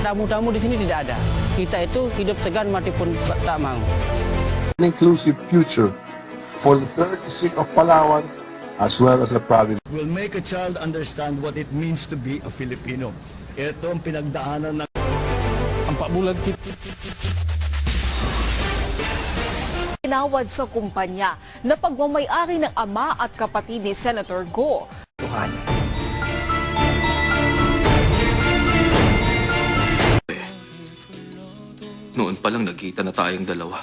tamu-tamu di sini tidak ada. Kita itu hidup segan mati pun tak mau. An inclusive future for the 36 of Palawan as well as the province. Will make a child understand what it means to be a Filipino. Ito ang pinagdaanan ng 4 bulan Tinawad sa kumpanya na pagmamayari ng ama at kapatid ni Senator Go. Noon pa lang nagkita na tayong dalawa.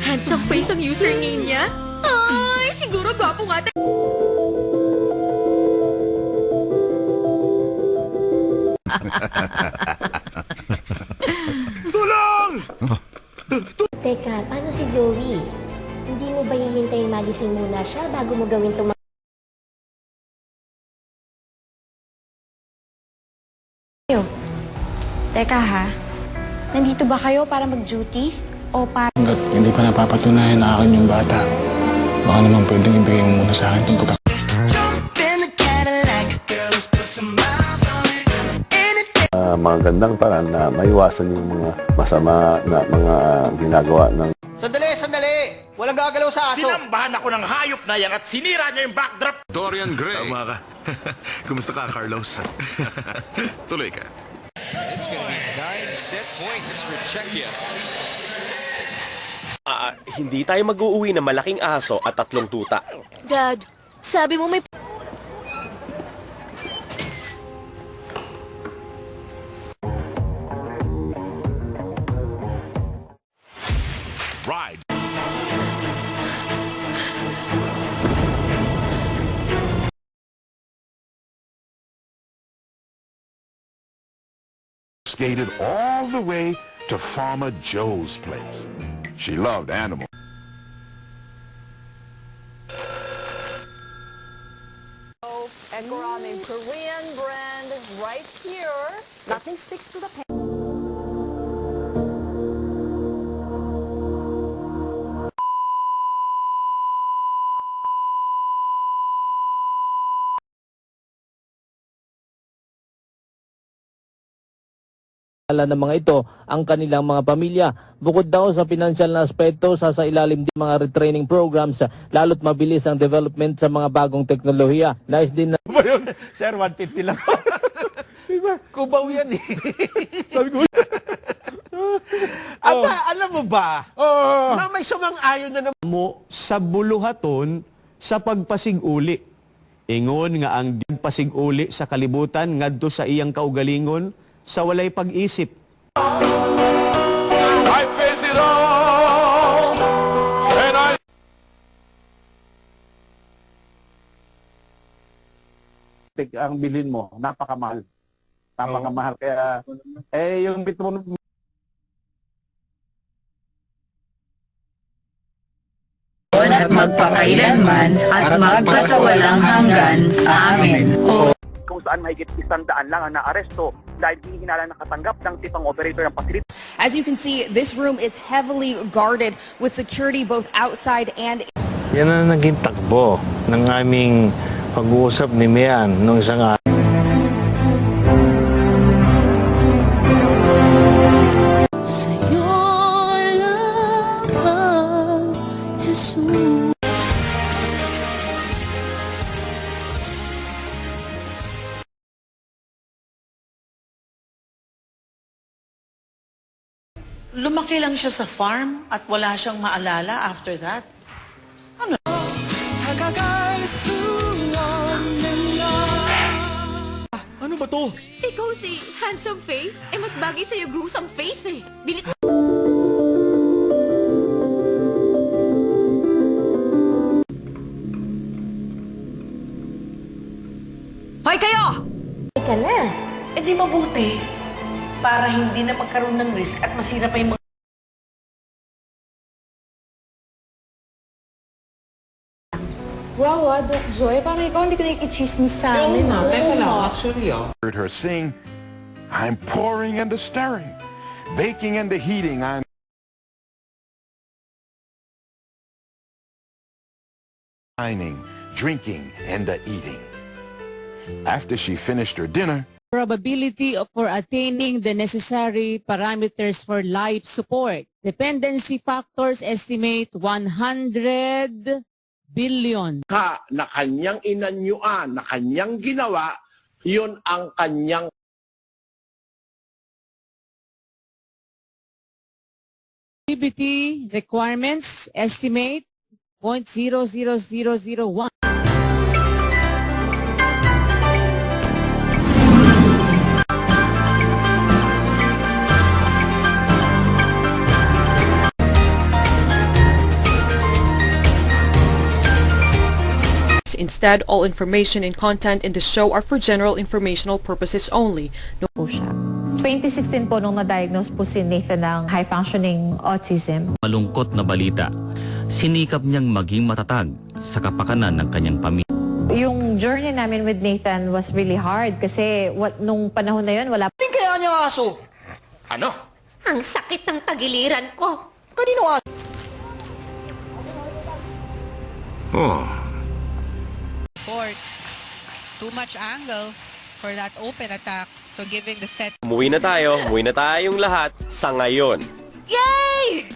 Handsome face ang username niya? Ay, siguro gwapo nga tayo. Teka, paano si Zoe? Hindi mo ba hihintayin magising muna siya bago mo gawin itong Teka ha, nandito ba kayo para mag-duty? O para... Hanggat hindi pa napapatunayan na akin yung bata, baka naman pwedeng ibigay mo muna sa akin itong pagkakataon. Magandang paraan na maiwasan yung mga masama na mga ginagawa ng Sandali! Walang gagalaw sa aso. Tinambahan ako ng hayop na yan at sinira niya yung backdrop. Dorian Gray. Tama ka. Kumusta ka, Carlos? Tuloy ka. It's gonna be 9 set points for Czechia. Hindi tayo mag-uuwi ng malaking aso at 3 tuta. Dad, sabi mo may... Ride. Skated all the way to Farmer Joe's place. She loved animals. Economic Korean brand right here. Nothing sticks to the pen. ng mga ito ang kanilang mga pamilya. Bukod daw sa pinansyal na aspeto, sa ilalim din mga retraining programs, lalo't mabilis ang development sa mga bagong teknolohiya. Nais din na... Ba yun? Sir, 150 lang. Diba? Kubaw yan eh. Sabi ko. Aba, alam mo ba, na may sumang-ayon na naman mo sa buluhaton sa pagpasig-uli. Ingon nga ang pagpasig-uli sa kalibutan ngadto sa iyang kaugalingon sa walay pag-isip. I face it all, and I... ang bilhin mo, napakamahal. Napakamahal. Kaya, yung bitmon at magpakailanman at magpasawalang hanggan. Amen. Kung saan mahigit 100 lang ang naaresto dahil hinihinala nakatanggap ng tipang operator ng facility. As you can see, this room is heavily guarded with security both outside and... Yan ang naging takbo ng aming pag-uusap ni Mian noong isang araw. Lumaki lang siya sa farm at wala siyang maalala after that. Ano? Ano ba to? Ikaw si handsome face? Eh, mas bagay sa'yo gruesome face eh. Bilit... Hoy kayo! Teka na. Eh di mabuti para hindi na magkaroon ng risk at masira pa yung mga... Wow, Doc Joy, parang ikaw hindi ka nakikichismis sa amin. Teka lang, actually Heard her sing, I'm pouring and stirring, baking and heating, I'm dining, drinking, and eating. After she finished her dinner, probability for attaining the necessary parameters for life support. Dependency factors estimate 100 billion. Na kanyang inanyuan, na kanyang ginawa, yun ang kanyang Activity requirements estimate 0.00001. Instead, all information and content in the show are for general informational purposes only. Po siya. 2016 po nung na-diagnose po si Nathan ng high-functioning autism. Malungkot na balita, sinikap niyang maging matatag sa kapakanan ng kanyang pamilya. Yung journey namin with Nathan was really hard kasi nung panahon na yun, wala pa. kaya niya aso. Ano? Ang sakit ng tagiliran ko. Kanino aso? Oh, Too much angle for that open attack. So giving the set. Umuwi na tayong lahat sa ngayon. Yay!